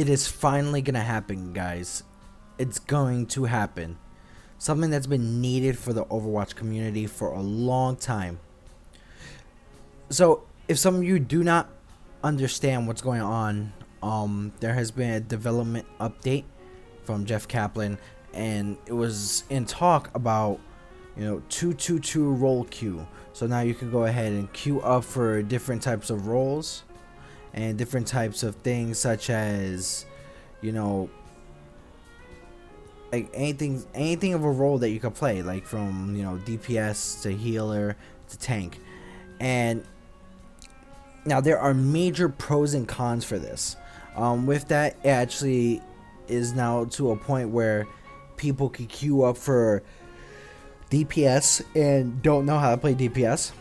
It is finally gonna happen, guys. It's going to happen. Something that's been needed for the Overwatch community for a long time. So, if some of you do not understand what's going on, there has been a development update from Jeff Kaplan, and it was in talk about 222 role queue. So now you can go ahead and queue up for different types of roles and different types of things, such as like anything of a role that you could play, like from DPS to healer to tank. And now there are major pros and cons for this. With that, it actually is now to a point where people can queue up for DPS and don't know how to play DPS.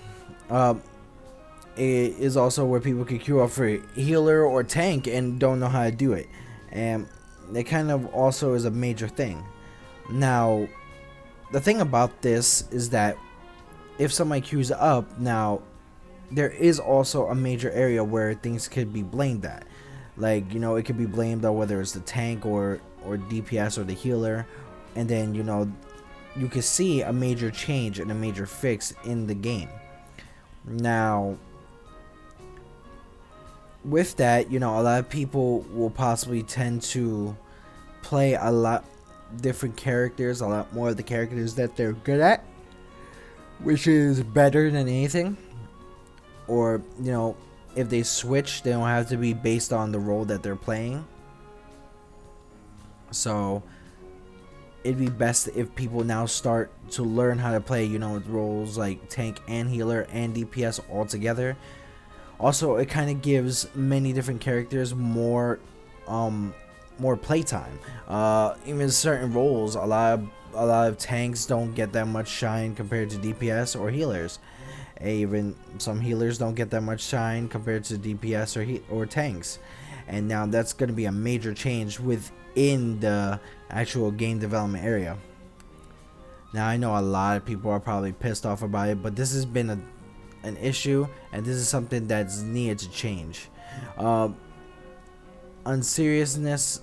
It is also where people can queue up for healer or tank and don't know how to do it. And it kind of also is a major thing. Now, the thing about this is that if somebody queues up, now there is also a major area where things could be blamed at. Like, it could be blamed on whether it's the tank or DPS or the healer. And then, you can see a major change and a major fix in the game. Now, with that, a lot of people will possibly tend to play a lot different characters, a lot more of the characters that they're good at, which is better than anything. Or, if they switch, they don't have to be based on the role that they're playing. So it'd be best if people now start to learn how to play, roles like tank and healer and DPS all together. Also, it kind of gives many different characters more playtime. Even certain roles, a lot of tanks don't get that much shine compared to DPS or healers. Even some healers don't get that much shine compared to DPS or tanks. And now that's going to be a major change within the actual game development area. Now, I know a lot of people are probably pissed off about it, but this has been an issue, and this is something that's needed to change. On seriousness,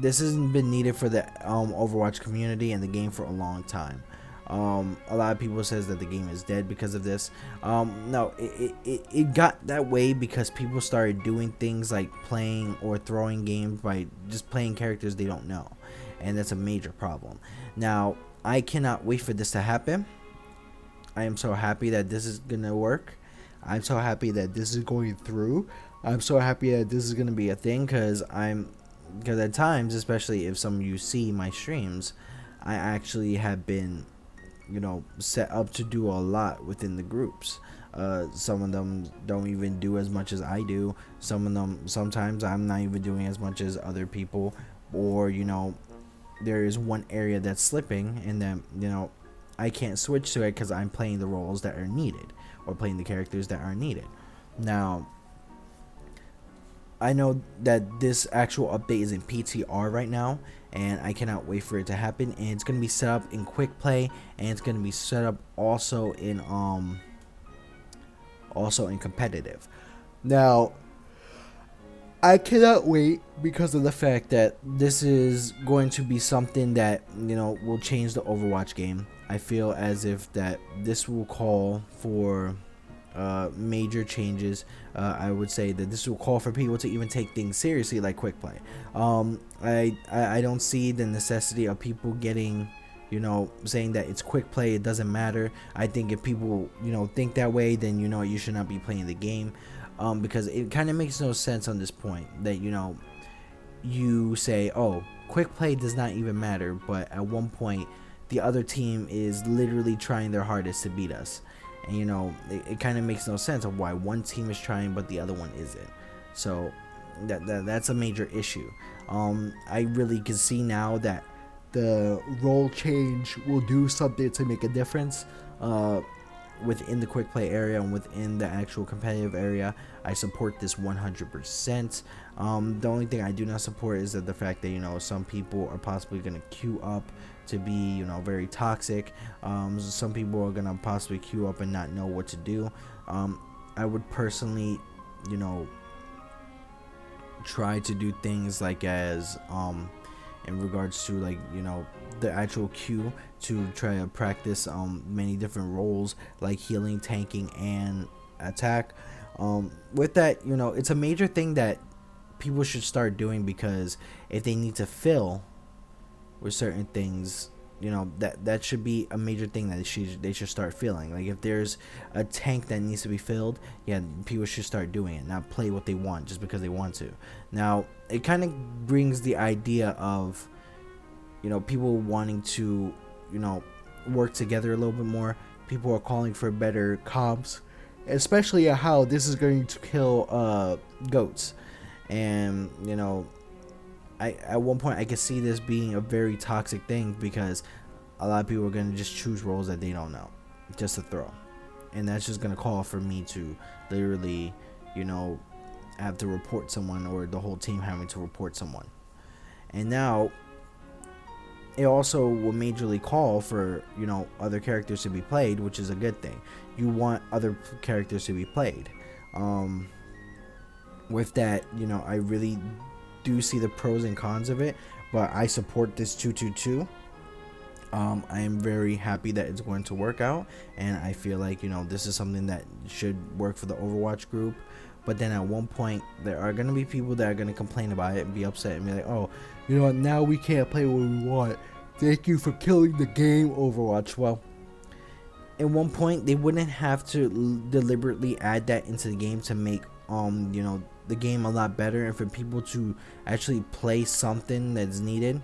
this hasn't been needed for the Overwatch community and the game for a long time. A lot of people says that the game is dead because of this. No, it got that way because people started doing things like playing or throwing games by just playing characters they don't know, and that's a major problem. Now, I cannot wait for this to happen. I am so happy that this is gonna work. I'm so happy that this is going through. I'm so happy that this is gonna be a thing, because at times, especially if some of you see my streams, I actually have been set up to do a lot within the groups. Some of them don't even do as much as I do. Some of them, sometimes I'm not even doing as much as other people, or there is one area that's slipping, and then I can't switch to it because I'm playing the roles that are needed or playing the characters that are needed. Now, I know that this actual update is in PTR right now, and I cannot wait for it to happen. And it's gonna be set up in Quickplay, and it's gonna be set up also in competitive. Now, I cannot wait because of the fact that this is going to be something that will change the Overwatch game. I feel as if that this will call for major changes. I would say that this will call for people to even take things seriously, like quick play. I don't see the necessity of people getting saying that it's quick play, it doesn't matter. I think if people think that way, then you should not be playing the game, because it kind of makes no sense on this point that you say, oh, quick play does not even matter, but at one point the other team is literally trying their hardest to beat us. And it kind of makes no sense of why one team is trying but the other one isn't. So that's a major issue. I really can see now that the role change will do something to make a difference within the quick play area and within the actual competitive area. I support this 100%. The only thing I do not support is that the fact that some people are possibly going to queue up to be very toxic. Some people are going to possibly queue up and not know what to do. I would personally try to do things like as in regards to like, you know, the actual queue, to try to practice many different roles like healing, tanking, and attack. With that, you know, it's a major thing that people should start doing, because if they need to fill with certain things, you know, that should be a major thing that they should start feeling. Like if there's a tank that needs to be filled, yeah, people should start doing it, not play what they want just because they want to. Now it kind of brings the idea of, you know, people wanting to, you know, work together a little bit more. People are calling for better comps, especially how this is going to kill goats. And you know, at one point I could see this being a very toxic thing, because a lot of people are going to just choose roles that they don't know just to throw, and that's just going to call for me to literally, you know, have to report someone, or the whole team having to report someone. And now it also will majorly call for, you know, other characters to be played, which is a good thing. You want other characters to be played. With that, you know, I really do see the pros and cons of it, but I support this 222. I am very happy that it's going to work out, and I feel like, you know, this is something that should work for the Overwatch group. But then at one point there are going to be people that are going to complain about it and be upset and be like, oh, you know what, now we can't play what we want, thank you for killing the game, Overwatch. Well, at one point they wouldn't have to deliberately add that into the game to make you know, the game a lot better, and for people to actually play something that's needed,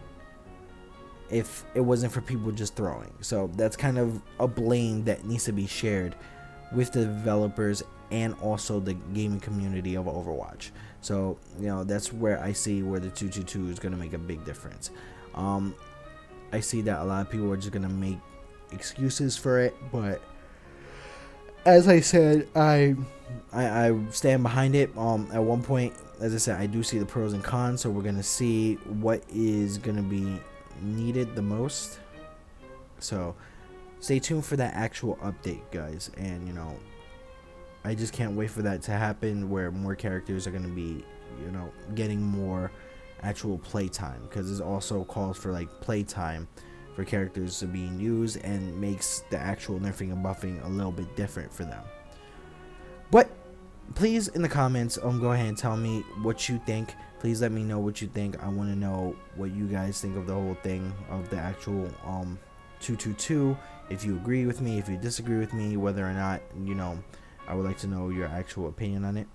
if it wasn't for people just throwing. So that's kind of a blame that needs to be shared with the developers and also the gaming community of Overwatch. So, you know, that's where I see where the 222 is going to make a big difference. I see that a lot of people are just going to make excuses for it, but as I said, I stand behind it. At one point, as I said, I do see the pros and cons, so we're going to see what is going to be needed the most. So stay tuned for that actual update, guys. And, you know, I just can't wait for that to happen, where more characters are going to be, you know, getting more actual playtime, because it also calls for like playtime for characters to being used, and makes the actual nerfing and buffing a little bit different for them. But please, in the comments, go ahead and tell me what you think. Please let me know what you think. I want to know what you guys think of the whole thing, of the actual 222. If you agree with me, if you disagree with me, whether or not, you know, I would like to know your actual opinion on it.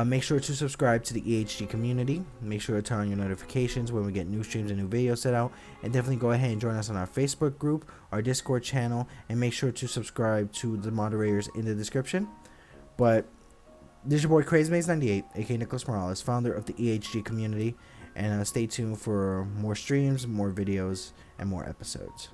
Make sure to subscribe to the EHG community. Make sure to turn on your notifications when we get new streams and new videos set out. And definitely go ahead and join us on our Facebook group, our Discord channel, and make sure to subscribe to the moderators in the description. But this is your boy CrazyMaze98, aka Nicholas Morales, founder of the EHG community. And stay tuned for more streams, more videos, and more episodes.